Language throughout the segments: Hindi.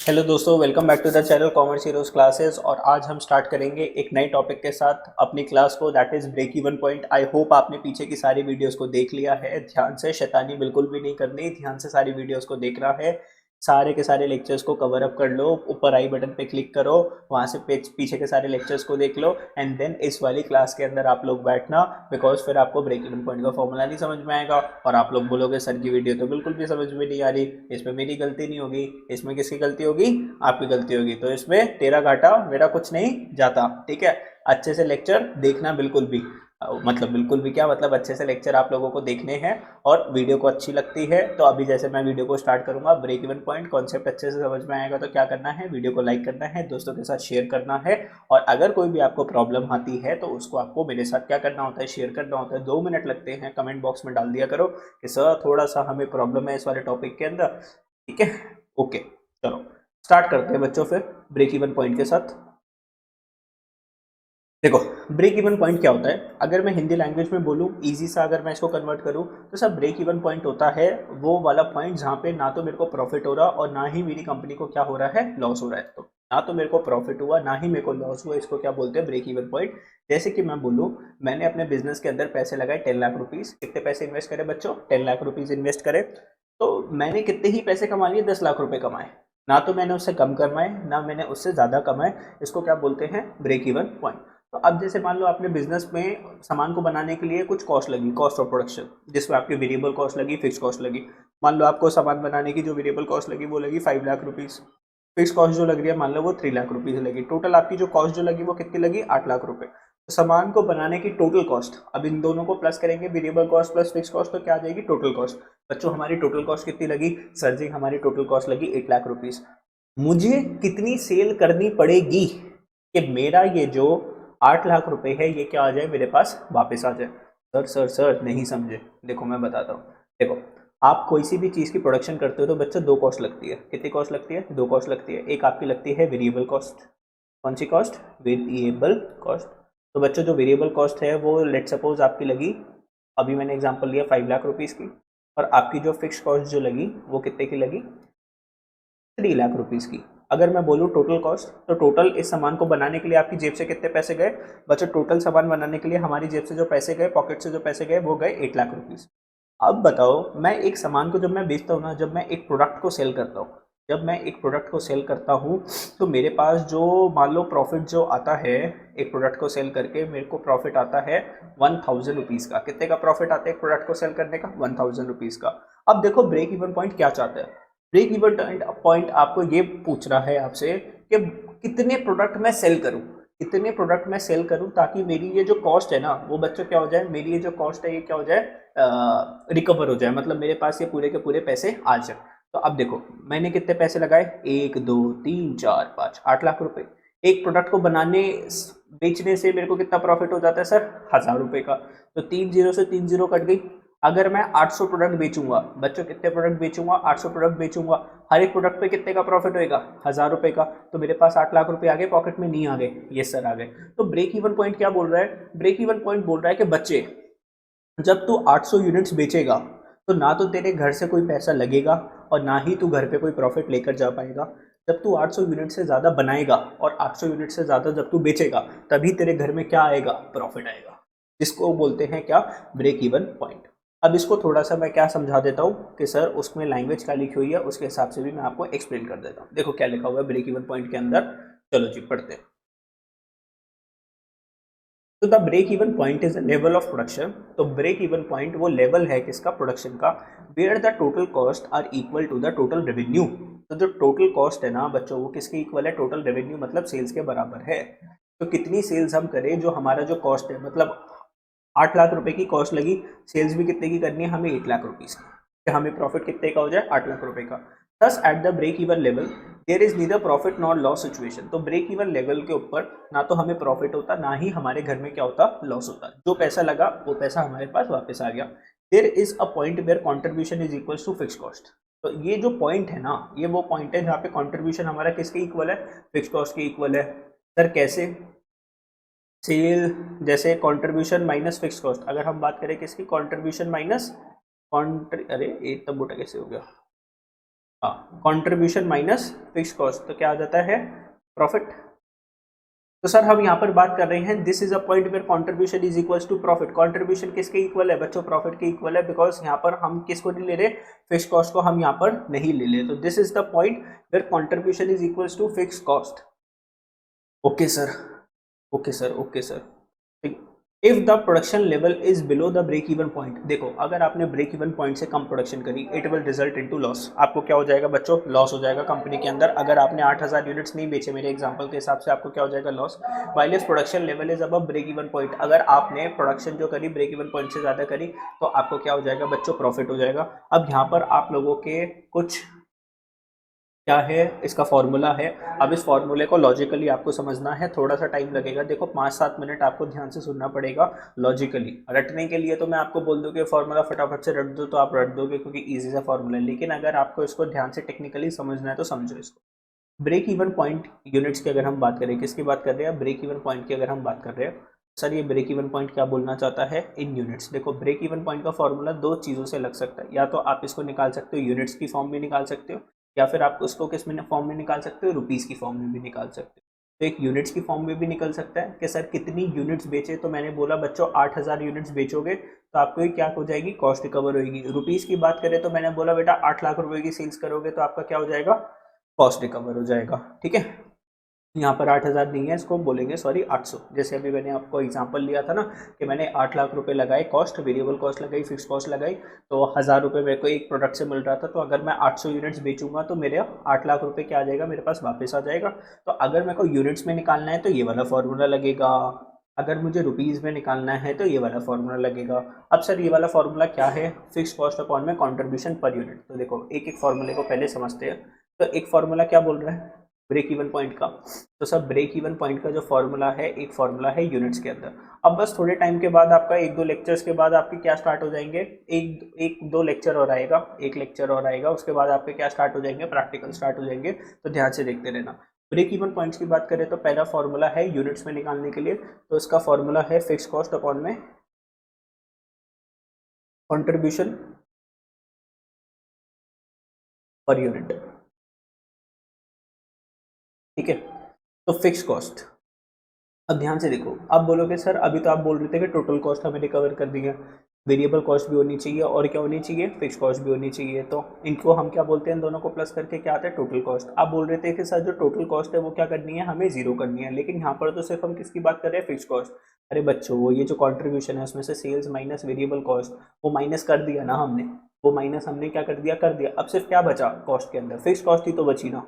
हेलो दोस्तों, welcome back to the channel commerce heroes classes. और आज हम स्टार्ट करेंगे एक नए टॉपिक के साथ अपनी क्लास को, that is break even point. I hope आपने पीछे की सारी वीडियोस को देख लिया है। ध्यान से, शैतानी बिल्कुल भी नहीं करनी, ध्यान से सारी वीडियोस को देखना है। सारे के सारे लेक्चर्स को कवर अप कर लो, ऊपर आई बटन पे क्लिक करो, वहाँ से पीछे के सारे लेक्चर्स को देख लो एंड देन इस वाली क्लास के अंदर आप लोग बैठना, बिकॉज फिर आपको ब्रेक इवन पॉइंट का फॉर्मूला नहीं समझ में आएगा और आप लोग बोलोगे सर की वीडियो तो बिल्कुल भी समझ में नहीं आ रही, इसमें मेरी गलती नहीं होगी। इसमें किसकी गलती होगी? आपकी गलती होगी। तो इसमें तेरा घाटा मेरा कुछ नहीं जाता, ठीक है। अच्छे से लेक्चर देखना, बिल्कुल भी मतलब बिल्कुल भी क्या मतलब, अच्छे से लेक्चर आप लोगों को देखने हैं। और वीडियो को अच्छी लगती है तो अभी जैसे मैं वीडियो को स्टार्ट करूंगा, ब्रेक इवन पॉइंट कॉन्सेप्ट अच्छे से समझ में आएगा तो क्या करना है, वीडियो को लाइक करना है, दोस्तों के साथ शेयर करना है। और अगर कोई भी आपको प्रॉब्लम आती है तो उसको आपको मेरे साथ क्या करना होता है, शेयर करना होता है। 2 मिनट लगते हैं, कमेंट बॉक्स में डाल दिया करो कि सर थोड़ा सा हमें प्रॉब्लम है इस वाले टॉपिक के अंदर, ठीक है। ओके, चलो स्टार्ट करते हैं बच्चों फिर ब्रेक इवन पॉइंट के साथ। देखो, ब्रेक इवन पॉइंट क्या होता है, अगर मैं हिंदी लैंग्वेज में बोलूँ इजी सा, अगर मैं इसको कन्वर्ट करूँ तो सर ब्रेक इवन पॉइंट होता है वो वाला पॉइंट जहाँ पे ना तो मेरे को प्रॉफिट हो रहा और ना ही मेरी कंपनी को क्या हो रहा है, लॉस हो रहा है। तो ना तो मेरे को प्रॉफिट हुआ ना ही मेरे को लॉस हुआ, इसको क्या बोलते हैं, ब्रेक इवन पॉइंट। जैसे कि मैं बोलूँ, मैंने अपने बिजनेस के अंदर पैसे लगाए 10 लाख रुपीज़। कितने पैसे इन्वेस्ट करे बच्चों? 10 लाख रुपीज़ इन्वेस्ट करे। तो मैंने कितने ही पैसे कमा लिए? 10 लाख रुपए कमाए। ना तो मैंने उससे कम कमाए ना मैंने उससे ज़्यादा कमाए। इसको क्या बोलते हैं, ब्रेक इवन पॉइंट। तो अब जैसे मान लो आपने बिजनेस में सामान को बनाने के लिए कुछ कॉस्ट लगी, कॉस्ट ऑफ प्रोडक्शन, जिसमें आपकी वेरिएबल कॉस्ट लगी, फिक्स कॉस्ट लगी। मान लो आपको सामान बनाने की जो वेरिएबल कॉस्ट लगी वो लगी 5 लाख रुपीज़। फिक्स कॉस्ट जो लग रही है मान लो वो 3 लाख रुपीज़ लगी। टोटल आपकी जो कॉस्ट जो लगी वो कितनी लगी? 8 लाख रुपए। तो सामान को बनाने की टोटल कॉस्ट, अब इन दोनों को प्लस करेंगे, variable cost plus fix cost, तो क्या आ जाएगी? Total cost. बच्चों हमारी टोटल कॉस्ट कितनी लगी? सर जी हमारी टोटल कॉस्ट लगी 8 लाख रुपीज़। मुझे कितनी सेल करनी पड़ेगी कि मेरा ये जो 8 लाख रुपए है ये क्या आ जाए, मेरे पास वापस आ जाए? सर सर सर नहीं समझे, देखो मैं बताता हूँ। देखो, आप कोई सी भी चीज़ की प्रोडक्शन करते हो तो बच्चा दो कॉस्ट लगती है। कितनी कॉस्ट लगती है? दो कॉस्ट लगती है। एक आपकी लगती है वेरिएबल कॉस्ट। कौन सी कॉस्ट? Variable cost. तो बच्चों जो वेरिएबल कॉस्ट है वो लेट सपोज आपकी लगी, अभी मैंने एग्जांपल लिया 5 लाख रुपीज़ की। और आपकी जो फिक्स कॉस्ट जो लगी वो कितने की लगी? 3 लाख रुपीज़ की। अगर मैं बोलूँ टोटल कॉस्ट, तो टोटल इस सामान को बनाने के लिए आपकी जेब से कितने पैसे गए? बच्चों टोटल सामान बनाने के लिए हमारी जेब से जो पैसे गए, पॉकेट से जो पैसे गए, वो गए 8 लाख रुपीज़। अब बताओ, मैं एक सामान को जब मैं बेचता हूँ ना, जब मैं एक प्रोडक्ट को सेल करता हूँ, जब मैं एक प्रोडक्ट को सेल करता हूँ, तो मेरे पास जो मान लो प्रॉफिट जो आता है, एक प्रोडक्ट को सेल करके मेरे को प्रॉफिट आता है 1000 रुपीज़ का। कितने का प्रॉफिट आता है एक प्रोडक्ट को सेल करने का? 1000 रुपीज़ का। अब देखो ब्रेक इवन पॉइंट क्या चाहता है। ब्रेक इवन पॉइंट आपको ये पूछ रहा है आपसे कि कितने प्रोडक्ट मैं सेल करूं, कितने प्रोडक्ट मैं सेल करूं ताकि मेरी ये जो कॉस्ट है ना वो बच्चों क्या हो जाए, मेरी ये जो कॉस्ट है ये क्या हो जाए, रिकवर हो जाए, मतलब मेरे पास ये पूरे के पूरे पैसे आ जाए। तो अब देखो मैंने कितने पैसे लगाए, 1 2 3 4 5, 8 लाख रुपए। एक प्रोडक्ट को बनाने बेचने से मेरे को कितना प्रॉफिट हो जाता है सर? 1000 रुपए का। तो 3 जीरो से 3 जीरो कट गई। अगर मैं 800 प्रोडक्ट बेचूंगा, बच्चों कितने प्रोडक्ट बेचूंगा? 800 प्रोडक्ट बेचूंगा। हर एक प्रोडक्ट पे कितने का प्रॉफिट होएगा? 1000 रुपए का। तो मेरे पास 8 लाख रुपए आ गए पॉकेट में, नहीं आ गए? यस सर आ गए। तो ब्रेक इवन पॉइंट क्या बोल रहा है? ब्रेक इवन पॉइंट बोल रहा है कि बच्चे, जब तू 800 यूनिट्स बेचेगा तो ना तो तेरे घर से कोई पैसा लगेगा और ना ही तू घर पे कोई प्रॉफिट लेकर जा पाएगा। जब तू 800 यूनिट से ज़्यादा बनाएगा और 800 यूनिट से ज़्यादा जब तू बेचेगा, तभी तेरे घर में क्या आएगा? प्रॉफिट आएगा। इसको बोलते हैं क्या? Break even point. अब इसको थोड़ा सा मैं क्या समझा देता हूँ कि सर उसमें लैंग्वेज क्या लिखी हुई है उसके हिसाब से भी मैं आपको एक्सप्लेन कर देता हूँ। देखो क्या लिखा हुआ है ब्रेक इवन पॉइंट के अंदर, चलो जी पढ़ते हैं। तो the break even point is level of production. तो ब्रेक इवन पॉइंट वो लेवल है किसका? प्रोडक्शन का। Where the total cost are equal to the total revenue. तो जो टोटल कॉस्ट है ना बच्चों, वो किसके इक्वल है? टोटल रेवेन्यू, मतलब सेल्स के बराबर है। तो कितनी सेल्स हम करें, जो हमारा जो कॉस्ट है, मतलब 8 लाख रुपए की कॉस्ट लगी, सेल्स भी कितने की करनी है हमें? 1 लाख रुपीज़ की। कि हमें प्रॉफिट कितने का हो जाए? 8 लाख रुपए का। Thus at the break even level there is neither profit not loss situation. तो ब्रेक इवन लेवल के ऊपर ना तो हमें प्रॉफिट होता ना ही हमारे घर में क्या होता? लॉस होता। जो पैसा लगा वो पैसा हमारे पास वापस आ गया। There is a point where contribution is equal to fix cost. तो ये जो पॉइंट है ना, ये वो पॉइंट है जहाँ पे कॉन्ट्रीब्यूशन हमारा किसके इक्वल है? फिक्स कॉस्ट के इक्वल है। सर कैसे? सेल जैसे कंट्रीब्यूशन माइनस फिक्स कॉस्ट, अगर हम बात करें किसकी? कंट्रीब्यूशन माइनस अरे एक तब बोटा कैसे हो गया? हाँ, कंट्रीब्यूशन माइनस फिक्स कॉस्ट, तो क्या आ जाता है? प्रॉफिट। तो सर हम यहाँ पर बात कर रहे हैं this is a point where contribution is equals to profit. Contribution किसके इक्वल है बच्चों? प्रॉफिट के इक्वल है, बिकॉज यहाँ पर हम किसको नहीं ले रहे? फिक्स कॉस्ट को हम यहाँ पर नहीं ले रहे। तो this is the point where contribution is equals to fix cost. Okay sir, okay sir, okay sir. If the production level is below the break even point, देखो अगर आपने ब्रेक इवन पॉइंट से कम प्रोडक्शन करी, it will result into loss. आपको क्या हो जाएगा बच्चों? लॉस हो जाएगा कंपनी के अंदर। अगर आपने 8000 यूनिट्स नहीं बेचे मेरे एग्जांपल के हिसाब से, आपको क्या हो जाएगा? Loss. While if production level is above break even point, अगर आपने प्रोडक्शन जो करी ब्रेक इवन पॉइंट से ज़्यादा करी, तो आपको क्या हो जाएगा बच्चों? प्रॉफिट हो जाएगा। अब यहाँ पर आप लोगों के कुछ क्या है इसका फॉर्मूला है। अब इस फॉर्मूले को लॉजिकली आपको समझना है, थोड़ा सा टाइम लगेगा। देखो 5-7 मिनट आपको ध्यान से सुनना पड़ेगा लॉजिकली। रटने के लिए तो मैं आपको बोल दूं कि फॉर्मूला फटाफट से रट दो, तो आप रट दोगे क्योंकि इजी सा फॉर्मूला है। लेकिन अगर आपको इसको ध्यान से टेक्निकली समझना है तो समझो इसको। ब्रेक इवन पॉइंट यूनिट्स की अगर हम बात करें, किसकी बात कर रहे हैं? ब्रेक इवन पॉइंट की अगर हम बात कर रहे हैं, सर ये ब्रेक इवन पॉइंट क्या बोलना चाहता है इन यूनिट्स। देखो ब्रेक इवन पॉइंट का फॉर्मूला दो चीज़ों से लग सकता है, या तो आप इसको निकाल सकते हो यूनिट्स की फॉर्म में निकाल सकते हो, या फिर आप उसको किस में फॉर्म में निकाल सकते हो? रुपीज़ की फॉर्म में भी निकाल सकते हो। तो एक यूनिट्स की फॉर्म में भी निकल सकता है कि सर कितनी यूनिट्स बेचे, तो मैंने बोला बच्चों 8000 यूनिट्स बेचोगे तो आपको ये क्या हो जाएगी? कॉस्ट रिकवर होगी। रुपीज़ की बात करें तो मैंने बोला बेटा 8 लाख रुपए की सेल्स करोगे तो आपका क्या हो जाएगा? कॉस्ट रिकवर हो जाएगा। ठीक है, यहाँ पर 8000 नहीं है, इसको बोलेंगे सॉरी 800। जैसे अभी मैंने आपको एग्जांपल लिया था ना कि मैंने 8 लाख रुपए लगाए कॉस्ट, वेरिएबल कॉस्ट लगाई, फिक्स कॉस्ट लगाई, तो 1000 रुपये मेरे को एक प्रोडक्ट से मिल रहा था। तो अगर मैं 800 यूनिट्स बेचूंगा तो मेरे 8 लाख रुपए क्या आ जाएगा? मेरे पास वापस आ जाएगा। तो अगर मेरे को यूनिट्स में निकालना है तो ये वाला फॉर्मूला लगेगा, अगर मुझे रुपीज़ में निकालना है तो ये वाला फॉर्मूला लगेगा। अब सर ये वाला फॉर्मूला क्या है? फिक्स कॉस्ट अपॉन में कंट्रीब्यूशन पर यूनिट। तो देखो एक एक फॉर्मूले को पहले समझते हैं। तो एक फॉर्मूला क्या बोल रहा है? ब्रेक इवन पॉइंट का। तो सब ब्रेक इवन पॉइंट का जो फॉर्मूला है, एक फॉर्मूला है यूनिट्स के अंदर। अब बस थोड़े टाइम के बाद आपका 1-2 लेक्चर्स के बाद आपके क्या स्टार्ट हो जाएंगे? एक दो लेक्चर और आएगा, एक लेक्चर और आएगा, उसके बाद आपके क्या स्टार्ट हो जाएंगे? प्रैक्टिकल स्टार्ट हो जाएंगे। तो ध्यान से देखते रहना। ब्रेक इवन पॉइंट्स की बात करें तो पहला फॉर्मूला है यूनिट्स में निकालने के लिए, तो इसका फॉर्मूला है फिक्स कॉस्ट अपॉन में कंट्रीब्यूशन पर यूनिट। ठीक है, तो फिक्स कॉस्ट। अब ध्यान से देखो, आप बोलोगे सर अभी तो आप बोल रहे थे कि टोटल कॉस्ट हमें रिकवर कर दी है, वेरिएबल कॉस्ट भी होनी चाहिए और क्या होनी चाहिए? फिक्स कॉस्ट भी होनी चाहिए। तो इनको हम क्या बोलते हैं? दोनों को प्लस करके क्या आता है? Total cost. आप बोल रहे थे कि सर जो टोटल कॉस्ट है वो क्या करनी है? हमें जीरो करनी है। लेकिन यहाँ पर तो सिर्फ हम किसकी बात कर रहे हैं? Fix cost. अरे बच्चों वो ये जो कॉन्ट्रीब्यूशन है उसमें से सेल्स माइनस वेरिएबल कॉस्ट, वो माइनस कर दिया ना हमने, वो माइनस हमने क्या कर दिया? कर दिया। अब सिर्फ क्या बचा कॉस्ट के अंदर? फिक्स कॉस्ट ही तो बची ना।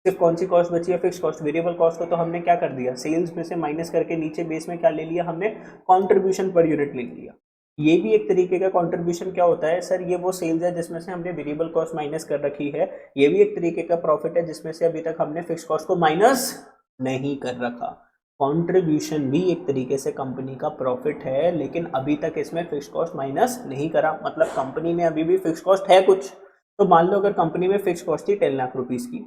सिर्फ कौन सी कॉस्ट बची है? Fix cost. वेरिएबल कॉस्ट को तो हमने क्या कर दिया? सेल्स में से माइनस करके नीचे बेस में क्या ले लिया हमने? कंट्रीब्यूशन पर यूनिट ले लिया। ये भी एक तरीके का कंट्रीब्यूशन क्या होता है सर? ये वो सेल्स है जिसमें से हमने वेरिएबल कॉस्ट माइनस कर रखी है। ये भी एक तरीके का प्रॉफिट है जिसमें से अभी तक हमने फिक्स कॉस्ट को माइनस नहीं कर रखा। कंट्रीब्यूशन भी एक तरीके से कंपनी का प्रॉफिट है, लेकिन अभी तक इसमें फिक्स कॉस्ट माइनस नहीं करा। मतलब कंपनी में अभी भी फिक्स कॉस्ट है कुछ। तो मान लो अगर कंपनी में फिक्स कॉस्ट थी 10 लाख रुपीज़ की,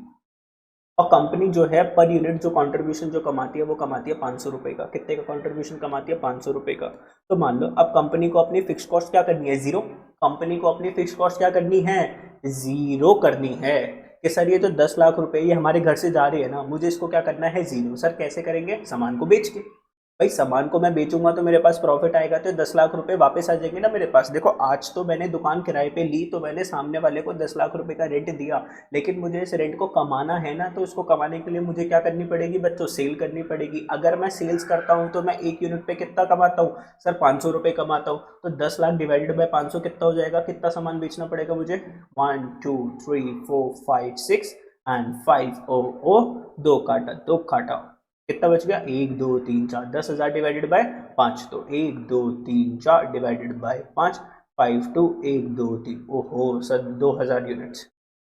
और कंपनी जो है पर यूनिट जो कंट्रीब्यूशन जो कमाती है वो कमाती है 500 रुपये का। कितने का कंट्रीब्यूशन कमाती है? 500 रुपये का। तो मान लो अब कंपनी को अपनी फिक्स कॉस्ट क्या करनी है? जीरो। कंपनी को अपनी फिक्स कॉस्ट क्या करनी है? जीरो करनी है। कि सर ये तो 10 लाख रुपए ये हमारे घर से जा रही है ना, मुझे इसको क्या करना है? जीरो। सर कैसे करेंगे? सामान को बेच के। भाई सामान को मैं बेचूंगा तो मेरे पास प्रॉफिट आएगा, तो 10 लाख रुपए वापस आ जाएंगे ना मेरे पास। देखो आज तो मैंने दुकान किराए पे ली, तो मैंने सामने वाले को 10 लाख रुपए का रेंट दिया, लेकिन मुझे इस रेंट को कमाना है ना, तो इसको कमाने के लिए मुझे क्या करनी पड़ेगी बच्चों? सेल करनी पड़ेगी। अगर मैं सेल्स करता हूँ तो मैं एक यूनिट पे कितना कमाता हूँ सर? 500 रुपये कमाता हूँ। तो 10 लाख डिवाइडेड बाय 500 कितना हो जाएगा? कितना सामान बेचना पड़ेगा मुझे? 1 2 3 4 5 6 एंड 5 ओ दो काटा, दो काटा, कितना बच गया? 1 2 3 4, 10,000 डिवाइडेड बाय 5, तो 1 2 3 4 डिवाइडेड बाय 5, 5 2 1 2 3, ओहो सर 2000 यूनिट्स।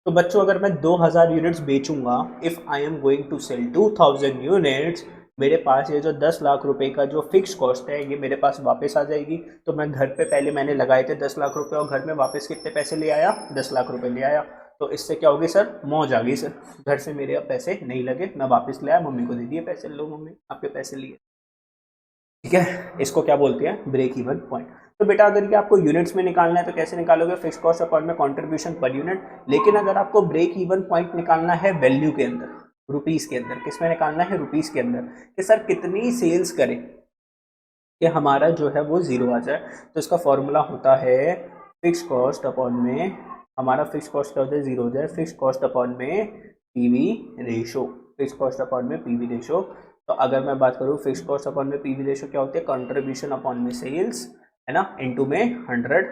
तो बच्चों अगर मैं 2000 यूनिट्स बेचूंगा, if I am going to sell 2000 units, मेरे पास ये जो 10 लाख रुपए का जो फिक्स कॉस्ट है ये मेरे पास वापस आ जाएगी। तो मैं घर पे पहले मैंने लगाए थे 10 लाख रुपए, और घर में वापस कितने पैसे ले आया? 10 लाख रुपए ले आया। तो इससे क्या होगी सर? मौज आ गई सर, घर से मेरे अब पैसे नहीं लगे, मैं वापस ले आया, मम्मी को दे दिए पैसे, लो मम्मी आपके पैसे लिए। ठीक है, इसको क्या बोलते हैं? Break even point. तो बेटा अगर ये आपको यूनिट्स में निकालना है तो कैसे निकालोगे, फिक्स कॉस्ट अपॉन में कंट्रीब्यूशन पर यूनिट। लेकिन अगर आपको ब्रेक इवन पॉइंट निकालना है वैल्यू के अंदर, रुपीस के अंदर, किस में निकालना है, रुपीस के अंदर, कि सर कितनी सेल्स करें कि हमारा जो है वो जीरो आ जाए, तो इसका फॉर्मूला होता है फिक्स कॉस्ट अपॉन में, हमारा फिक्स कॉस्ट क्या हो जाए, जीरो हो जाए, फिक्स कॉस्ट अपॉन में PV ratio, fix cost upon में पीवी रेशो। तो अगर मैं बात करूँ फिक्स कॉस्ट अपॉन में पीवी रेशो क्या होती है, कंट्रीब्यूशन अपॉन में सेल्स, है ना, इनटू में 100,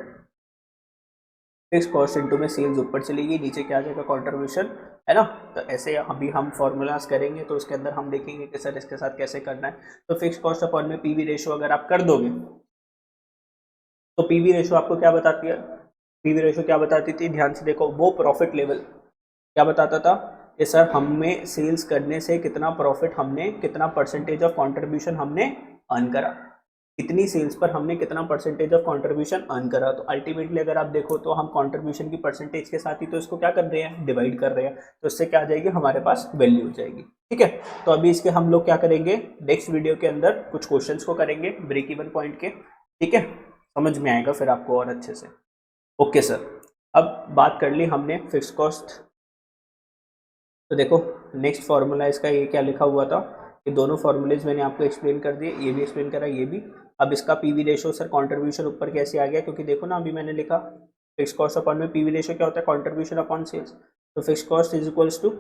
फिक्स कॉस्ट इनटू में सेल्स ऊपर चलेगी, नीचे क्या आ जाएगा, कंट्रीब्यूशन, है ना। तो ऐसे अभी हम फॉर्मूलाज करेंगे तो उसके अंदर हम देखेंगे कि सर इसके साथ कैसे करना है। तो फिक्स कॉस्ट अपॉन में पीवी रेशो अगर आप कर दोगे तो पीवी रेशो आपको क्या बताती है, पीवी रेशो क्या बताती थी, ध्यान से देखो, वो प्रॉफिट लेवल क्या बताता था कि सर हमें सेल्स करने से कितना प्रॉफिट, हमने कितना परसेंटेज ऑफ कंट्रीब्यूशन हमने अर्न करा, कितनी सेल्स पर हमने कितना परसेंटेज ऑफ कंट्रीब्यूशन अर्न करा। तो अल्टीमेटली अगर आप देखो तो हम कंट्रीब्यूशन की परसेंटेज के साथ ही तो इसको क्या कर रहे हैं, डिवाइड कर रहे हैं, तो इससे क्या आ जाएगी, हमारे पास वैल्यू हो जाएगी। ठीक है, तो अभी इसके हम लोग क्या करेंगे, नेक्स्ट वीडियो के अंदर कुछ क्वेश्चंस को करेंगे ब्रेक इवन पॉइंट के। ठीक है, समझ में आएगा फिर आपको और अच्छे से। ओके सर, अब बात कर ली हमने फिक्स कॉस्ट। तो देखो नेक्स्ट फार्मूला इसका ये क्या लिखा हुआ था, ये दोनों फार्मूलेज मैंने आपको एक्सप्लेन कर दिए, ये भी एक्सप्लेन करा, ये भी। अब इसका पीवी रेशो सर कंट्रीब्यूशन ऊपर कैसे आ गया, क्योंकि देखो ना अभी मैंने लिखा फिक्स कॉस्ट अपॉन में पीवी रेशो क्या होता है, कंट्रीब्यूशन अपॉन सेल्स। तो fix cost is equals to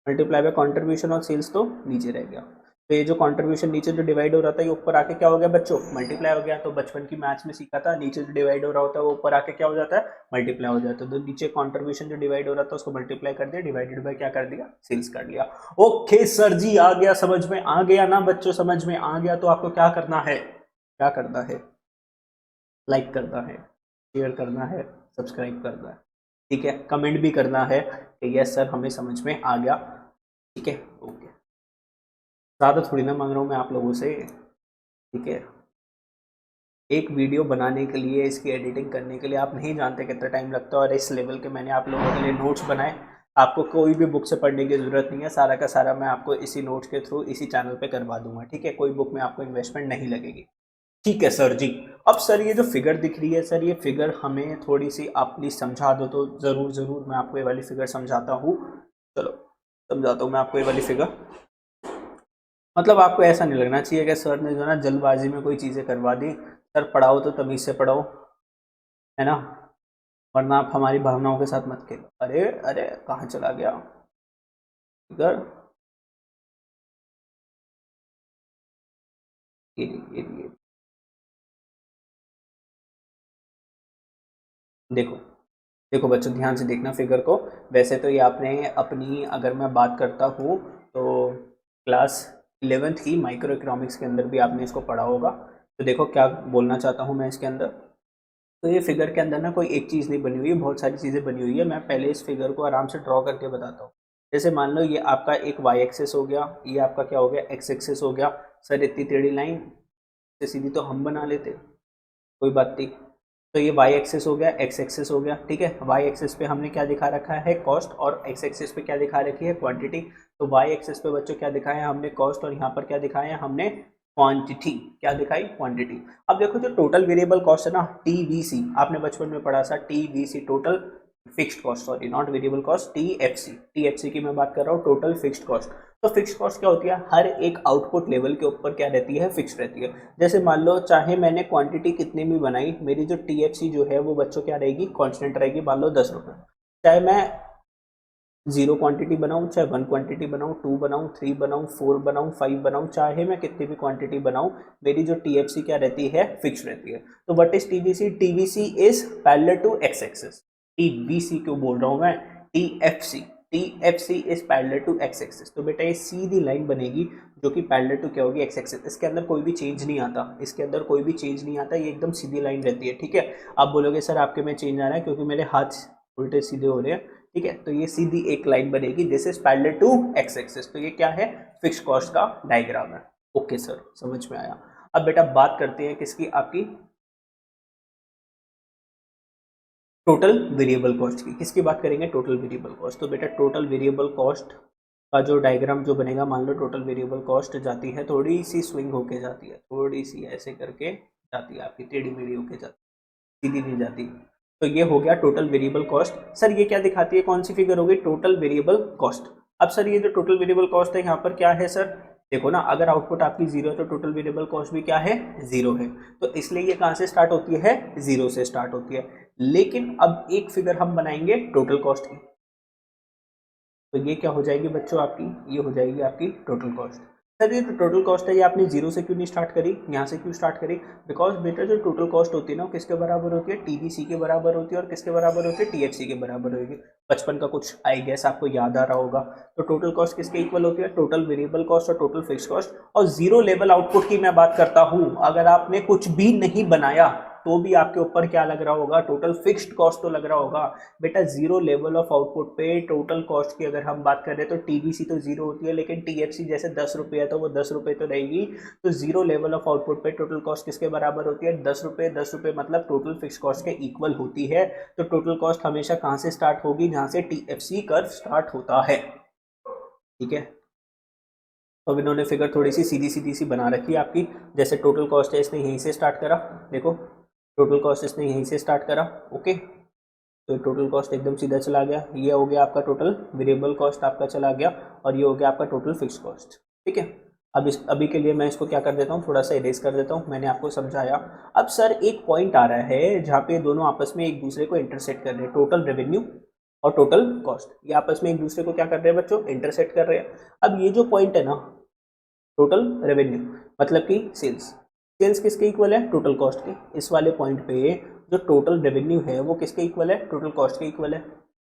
multiply by contribution और सेल्स, तो नीचे रह गया। तो ये जो कंट्रीब्यूशन नीचे जो डिवाइड हो रहा था ये ऊपर आके क्या हो गया बच्चों, मल्टीप्लाई हो गया। तो बचपन की मैथ्स में सीखा था, नीचे जो डिवाइड हो रहा होता है वो ऊपर आके क्या हो जाता है, मल्टीप्लाई हो जाता है। तो नीचे कंट्रीब्यूशन जो डिवाइड हो रहा था उसको मल्टीप्लाई कर दिया, डिवाइडेड बाय क्या कर दिया, सेल्स कर लिया। ओके सर जी, आ गया, समझ में आ गया ना बच्चों, समझ में आ गया। तो आपको क्या करना है, क्या करना है, लाइक करना है, शेयर करना है, सब्सक्राइब करना है, ठीक है, कमेंट भी करना है कि यस सर हमें समझ में आ गया। ठीक है, ओके, ज़्यादा थोड़ी ना मांग रहा हूँ मैं आप लोगों से। ठीक है, एक वीडियो बनाने के लिए, इसकी एडिटिंग करने के लिए आप नहीं जानते कितना टाइम लगता है, और इस लेवल के मैंने आप लोगों के लिए नोट्स बनाए। आपको कोई भी बुक से पढ़ने की ज़रूरत नहीं है, सारा का सारा मैं आपको इसी नोट्स के थ्रू इसी चैनल पे करवा दूंगा। ठीक है, कोई बुक में आपको इन्वेस्टमेंट नहीं लगेगी। ठीक है सर जी। अब सर ये जो फिगर दिख रही है सर, ये फिगर हमें थोड़ी सी आप प्लीज़ समझा दो। तो ज़रूर ज़रूर मैं आपको ये वाली फिगर समझाता हूँ। चलो समझाता हूँ मैं आपको ये वाली फिगर। मतलब आपको ऐसा नहीं लगना चाहिए कि सर ने जो ना जल्दबाजी में कोई चीज़ें करवा दी। सर पढ़ाओ तो तमीज़ से पढ़ाओ, है ना, वरना आप हमारी भावनाओं के साथ मत खेलो। अरे अरे कहाँ चला गया फिगर, ये देखो, देखो बच्चों ध्यान से देखना फिगर को। वैसे तो ये आपने अपनी, अगर मैं बात करता हूँ तो क्लास 11th की माइक्रो इकोनॉमिक्स के अंदर भी आपने इसको पढ़ा होगा। तो देखो क्या बोलना चाहता हूँ मैं इसके अंदर। तो ये फिगर के अंदर ना कोई एक चीज़ नहीं बनी हुई है, बहुत सारी चीज़ें बनी हुई है। मैं पहले इस फिगर को आराम से ड्रॉ करके बताता हूँ। जैसे मान लो ये आपका एक वाई एक्सेस हो गया, ये आपका क्या हो गया, एक्स एक्सेस हो गया। सर इतनी टेढ़ी लाइन से सीधी तो हम बना लेते, कोई बात नहीं। तो ये वाई एक्सेस हो गया, एक्स एक्सेस हो गया। ठीक है, वाई एक्सेस पे हमने क्या दिखा रखा है, कॉस्ट, और एक्स एक्सेस पे क्या दिखा रखी है, क्वांटिटी। तो वाई एक्सेस पे बच्चों क्या दिखाया है हमने, कॉस्ट, और यहाँ पर क्या दिखाया है हमने, क्वांटिटी। क्या दिखाई, क्वांटिटी। अब देखो जो टोटल वेरिएबल कॉस्ट है ना, टीवीसी, आपने बचपन में पढ़ा था, TVC total fixed cost, sorry not variable cost, TFC, TFC की मैं बात कर रहा हूँ, टोटल फिक्स्ड कॉस्ट। तो फिक्स्ड कॉस्ट क्या होती है, हर एक आउटपुट लेवल के ऊपर क्या रहती है, फिक्स रहती है। जैसे मान लो चाहे मैंने क्वांटिटी कितनी भी बनाई, मेरी जो टीएफसी जो है वो बच्चों क्या रहेगी, कांस्टेंट रहेगी, मान लो 10 रुपये। चाहे मैं 0 क्वांटिटी बनाऊं, चाहे 1 क्वांटिटी बनाऊं, 2 बनाऊं, 3 बनाऊं, 4 बनाऊं, 5 बनाऊं, चाहे मैं कितनी भी क्वांटिटी बनाऊं, मेरी जो टीएफसी क्या रहती है, फिक्स रहती है। तो what is TVC, TVC is parallel to X axis. TVC क्यों बोल रहा हूं मैं, TFC, TFC is parallel to X axis. तो बेटा ये सीधी लाइन बनेगी जो कि पैरेलल टू क्या होगी, एक्स एक्सिस। इसके अंदर कोई भी चेंज नहीं आता, इसके अंदर कोई भी चेंज नहीं आता, ये एकदम सीधी लाइन रहती है। ठीक है, आप बोलोगे सर आपके में चेंज आ रहा है क्योंकि मेरे हाथ उल्टे सीधे हो रहे हैं। ठीक है, तो ये सीधी एक लाइन बनेगी, this is parallel to X axis. तो ये क्या है, फिक्स कॉस्ट का डायग्राम है। ओके सर, समझ में आया। अब बेटा बात करते हैं किसकी, आपकी टोटल वेरिएबल कॉस्ट की। किसकी बात करेंगे, टोटल वेरिएबल कॉस्ट। तो बेटा टोटल वेरिएबल कॉस्ट का जो डायग्राम जो बनेगा, मान लो टोटल वेरिएबल कॉस्ट जाती है, थोड़ी सी स्विंग होके जाती है, थोड़ी सी ऐसे करके जाती है आपकी, टेढ़ी मेढ़ी होके जाती, सीधी नहीं जाती। तो ये हो गया टोटल वेरिएबल कॉस्ट। सर ये क्या दिखाती है, कौन सी फिगर होगी, टोटल वेरिएबल कॉस्ट। अब सर ये जो टोटल वेरिएबल कॉस्ट है यहाँ पर क्या है सर, देखो ना, अगर आउटपुट आपकी जीरो है तो टोटल वेरिएबल कॉस्ट भी क्या है, जीरो है। तो इसलिए ये कहाँ से स्टार्ट होती है, जीरो से स्टार्ट होती है। लेकिन अब एक फिगर हम बनाएंगे टोटल कॉस्ट की, तो ये क्या हो जाएगी बच्चों आपकी, ये हो जाएगी आपकी टोटल कॉस्ट। सर ये जो टोटल कॉस्ट है ये आपने जीरो से क्यों नहीं स्टार्ट करी, यहाँ से क्यों स्टार्ट करी, बिकॉज बेटा जो टोटल कॉस्ट होती है ना वो किसके बराबर होती है, टीबीसी के बराबर होती है, और किसके बराबर होती है, टीएफसी के बराबर होगी। बचपन का कुछ आई गेस आपको याद आ रहा होगा। तो टोटल कॉस्ट किसके इक्वल होती है, टोटल वेरिएबल कॉस्ट और टोटल फिक्स कॉस्ट। और जीरो लेवल आउटपुट की मैं बात करता हूँ, अगर आपने कुछ भी नहीं बनाया तो भी आपके ऊपर क्या लग रहा होगा, टोटल फिक्स्ड कॉस्ट तो लग रहा होगा। बेटा जीरो लेवल ऑफ आउटपुट पे टोटल कॉस्ट की अगर हम बात करें तो टीबीसी तो जीरो होती है, लेकिन टीएफसी जैसे 10 रुपये है तो वो 10 रुपये तो रहेगी। तो जीरो लेवल ऑफ आउटपुट पे टोटल कॉस्ट किसके बराबर होती है, 10 रुपये। 10 रुपये मतलब टोटल फिक्स कॉस्ट के इक्वल होती है। तो टोटल कॉस्ट हमेशा कहाँ से स्टार्ट होगी, जहाँ से टीएफसी कर्व स्टार्ट होता है। ठीक है, अब इन्होंने फिगर थोड़ी सी सीधी सीधी सी बना रखी है आपकी, जैसे टोटल कॉस्ट है इसने यहीं से स्टार्ट करा, देखो टोटल कॉस्ट इसने यहीं से स्टार्ट करा। ओके, तो टोटल कॉस्ट एकदम सीधा चला गया, ये हो गया आपका टोटल वेरिएबल कॉस्ट आपका चला गया, और ये हो गया आपका टोटल फिक्स कॉस्ट। ठीक है, अब इस अभी के लिए मैं इसको क्या कर देता हूँ, थोड़ा सा इरेज कर देता हूँ, मैंने आपको समझाया। अब सर एक पॉइंट आ रहा है जहाँ पे दोनों आपस में एक दूसरे को इंटरसेक्ट कर रहे हैं, टोटल रेवेन्यू और टोटल कॉस्ट, ये आपस में एक दूसरे को क्या कर रहे हैं बच्चों, इंटरसेक्ट कर रहे हैं। अब ये जो पॉइंट है ना, टोटल रेवेन्यू मतलब कि सेल्स, सेल्स किसके इक्वल है, टोटल कॉस्ट के। इस वाले पॉइंट पे जो टोटल रेवेन्यू है वो किसके इक्वल है, टोटल कॉस्ट के इक्वल है।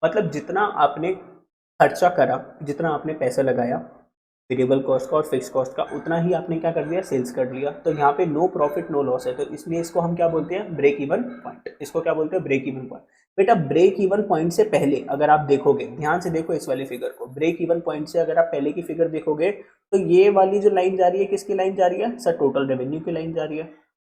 मतलब जितना आपने खर्चा करा, जितना आपने पैसा लगाया वेरिएबल कॉस्ट का और फिक्स कॉस्ट का, उतना ही आपने क्या कर दिया, सेल्स कर लिया। तो यहाँ पे नो प्रॉफिट नो लॉस है, तो इसलिए इसको हम क्या बोलते हैं, ब्रेक इवन पॉइंट। इसको क्या बोलते हैं, ब्रेक इवन पॉइंट। बेटा ब्रेक इवन पॉइंट से पहले अगर आप देखोगे, ध्यान से देखो इस वाली फिगर को, ब्रेक इवन पॉइंट से अगर आप पहले की फिगर देखोगे तो ये वाली जो लाइन जा रही है किसकी लाइन जा रही है, सर टोटल रेवेन्यू की लाइन जा रही है।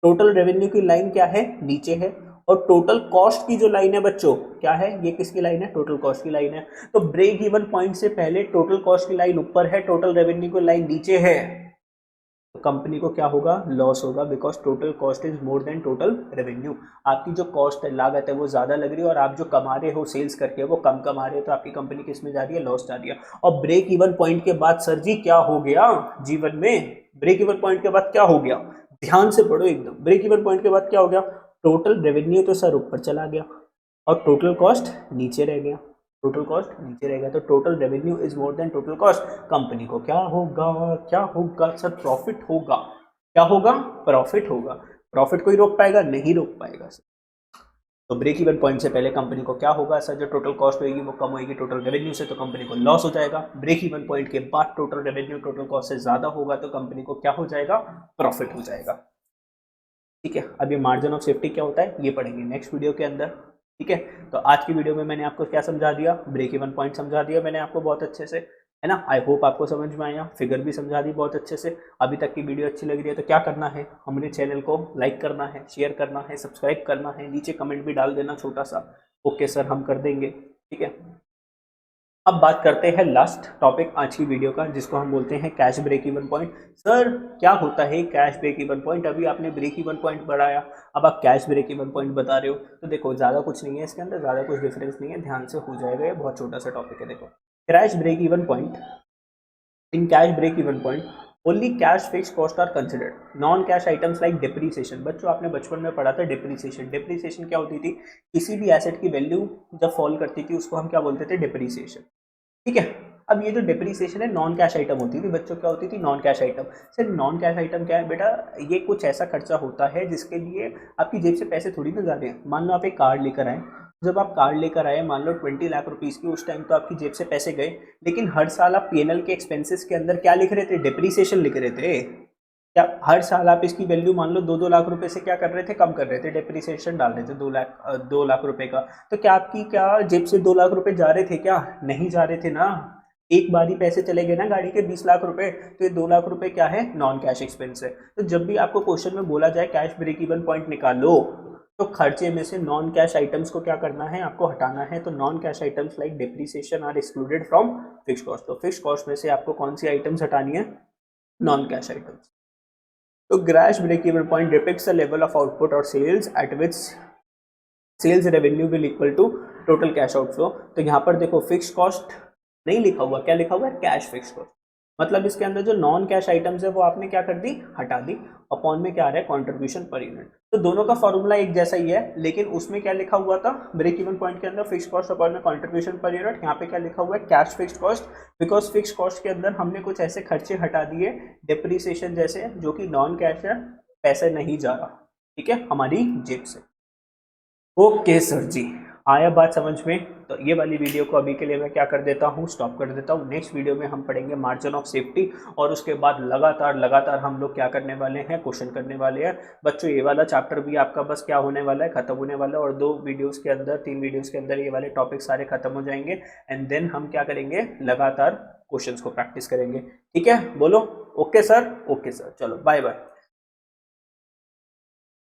टोटल रेवेन्यू की लाइन क्या है, नीचे है। और टोटल कॉस्ट की जो लाइन है बच्चों क्या है, ये किसकी लाइन है, टोटल कॉस्ट की लाइन है। तो ब्रेक इवन पॉइंट से पहले टोटल कॉस्ट की लाइन ऊपर है, टोटल रेवेन्यू की लाइन नीचे है, तो कंपनी को क्या होगा, लॉस होगा, because total cost is more than total revenue. आपकी जो कॉस्ट है, लागत है, वो ज्यादा लग रही है और आप जो कमा रहे हो सेल्स करके वो कम कमा रहे हो, तो आपकी कंपनी किस में जा रही है, लॉस जा रही है। और ब्रेक इवन पॉइंट के बाद सर जी क्या हो गया जीवन में, ब्रेक इवन पॉइंट के बाद क्या हो गया, ध्यान से पढ़ो एकदम, ब्रेक इवन पॉइंट के बाद क्या हो गया, टोटल रेवेन्यू तो सर ऊपर चला गया और टोटल कॉस्ट नीचे रह गया, टोटल कॉस्ट नीचे रहेगा। तो total revenue is more than total cost, company को क्या होगा, क्या होगा सर, प्रॉफिट होगा। क्या होगा, प्रॉफिट होगा। प्रॉफिट कोई रोक पाएगा, नहीं रोक पाएगा सर। तो ब्रेक इवन पॉइंट से पहले कंपनी को क्या होगा सर, जो टोटल कॉस्ट होगी वो कम होगी टोटल रेवेन्यू से, तो कंपनी को लॉस हो जाएगा। ब्रेक इवन पॉइंट के बाद टोटल रेवेन्यू टोटल कॉस्ट से ज्यादा होगा तो कंपनी को क्या हो जाएगा, प्रॉफिट हो जाएगा। ठीक है, अब ये मार्जिन ऑफ सेफ्टी क्या होता है ये पढ़ेंगे नेक्स्ट वीडियो के अंदर। ठीक है, तो आज की वीडियो में मैंने आपको क्या समझा दिया, ब्रेक इवन पॉइंट समझा दिया मैंने आपको बहुत अच्छे से, है ना। आई होप आपको समझ में आया, फिगर भी समझा दी बहुत अच्छे से। अभी तक की वीडियो अच्छी लग रही है तो क्या करना है, हमारे चैनल को लाइक करना है, शेयर करना है, सब्सक्राइब करना है, नीचे कमेंट भी डाल देना छोटा सा, ओके सर हम कर देंगे। ठीक है, अब बात करते हैं लास्ट टॉपिक आज की वीडियो का, जिसको हम बोलते हैं cash break even point. Sir क्या होता है कैश ब्रेक इवन पॉइंट, अभी आपने ब्रेक इवन पॉइंट बढ़ाया, अब आप कैश ब्रेक इवन पॉइंट बता रहे हो। तो देखो ज़्यादा कुछ नहीं है इसके अंदर, ज़्यादा कुछ डिफरेंस नहीं है, ध्यान से हो जाएगा, ये बहुत छोटा सा टॉपिक है। देखो cash break even point, in cash break even point only cash fix cost are considered, non cash items like depreciation. बच्चों आपने बचपन में पढ़ा था डिप्रीसिएशन। डिप्रीसिएशन क्या होती थी, किसी भी एसेट की वैल्यू जब फॉल करती थी उसको हम क्या बोलते थे, डिप्रीसिएशन। ठीक है, अब ये जो डिप्रीसिएशन है नॉन कैश आइटम होती थी बच्चों, क्या होती थी, नॉन कैश आइटम। सिर्फ नॉन कैश आइटम क्या है बेटा, ये कुछ ऐसा खर्चा होता है जिसके लिए आपकी जेब से पैसे थोड़ी ना जा रहे हैं। मान लो आप एक कार लेकर आए, जब आप कार लेकर आए मान लो 20 लाख रुपीज़ की, उस टाइम तो आपकी जेब से पैसे गए, लेकिन हर साल आप पीएनएल के एक्सपेंसेस के अंदर क्या लिख रहे थे, डिप्रीसिएशन लिख रहे थे। क्या हर साल आप इसकी वैल्यू मान लो 2-2 लाख रुपए से क्या कर रहे थे, कम कर रहे थे, डिप्रीसिएशन डाल रहे थे 2 लाख रुपए का। तो क्या आपकी क्या जेब से 2 लाख रुपए जा रहे थे, क्या नहीं जा रहे थे ना। एक बार ही पैसे चले गए ना गाड़ी के 20 लाख रुपए, तो ये 2 लाख रुपए क्या है, नॉन कैश एक्सपेंस है। तो जब भी आपको क्वेश्चन में बोला जाए कैश ब्रेक इवन पॉइंट निकालो, तो खर्चे में से नॉन कैश आइटम्स को क्या करना है, आपको हटाना है। तो non cash items like depreciation are excluded from fix cost. तो फिक्स कॉस्ट में से आपको कौन सी आइटम्स हटानी है, नॉन कैश आइटम्स। तो cash break even point depicts the level of output और sales at which sales revenue will equal to total cash outflow. तो यहाँ पर देखो फिक्स कॉस्ट नहीं लिखा हुआ, क्या लिखा हुआ है, कैश फिक्स कॉस्ट। मतलब इसके अंदर जो नॉन कैश आइटम्स है वो आपने क्या कर दी, हटा दी। अपॉन में क्या आ रहा है, कंट्रीब्यूशन पर यूनिट। तो दोनों का फॉर्मूला एक जैसा ही है, लेकिन उसमें क्या लिखा हुआ था, ब्रेक इवन पॉइंट के अंदर फिक्स कॉस्ट अपॉन में कंट्रीब्यूशन पर यूनिट। यहाँ पे क्या लिखा हुआ है, cash fix cost. Because fix cost के अंदर हमने कुछ ऐसे खर्चे हटा दिए, डिप्रिसिएशन जैसे, जो कि नॉन कैश है, पैसे नहीं जा रहा, ठीक है, हमारी जेब से। ओके सर जी, आया बात समझ में। तो ये वाली वीडियो को अभी के लिए मैं क्या कर देता हूँ, स्टॉप कर देता हूँ। नेक्स्ट वीडियो में हम पढ़ेंगे मार्जिन ऑफ सेफ्टी, और उसके बाद लगातार हम लोग क्या करने वाले हैं, क्वेश्चन करने वाले हैं। बच्चों ये वाला चैप्टर भी आपका बस क्या होने वाला है, खत्म होने वाला है, और 3 वीडियोस के अंदर ये वाले टॉपिक सारे खत्म हो जाएंगे। एंड देन हम क्या करेंगे, लगातार क्वेश्चंस को प्रैक्टिस करेंगे। ठीक है, बोलो ओके सर, ओके सर, चलो बाय बाय।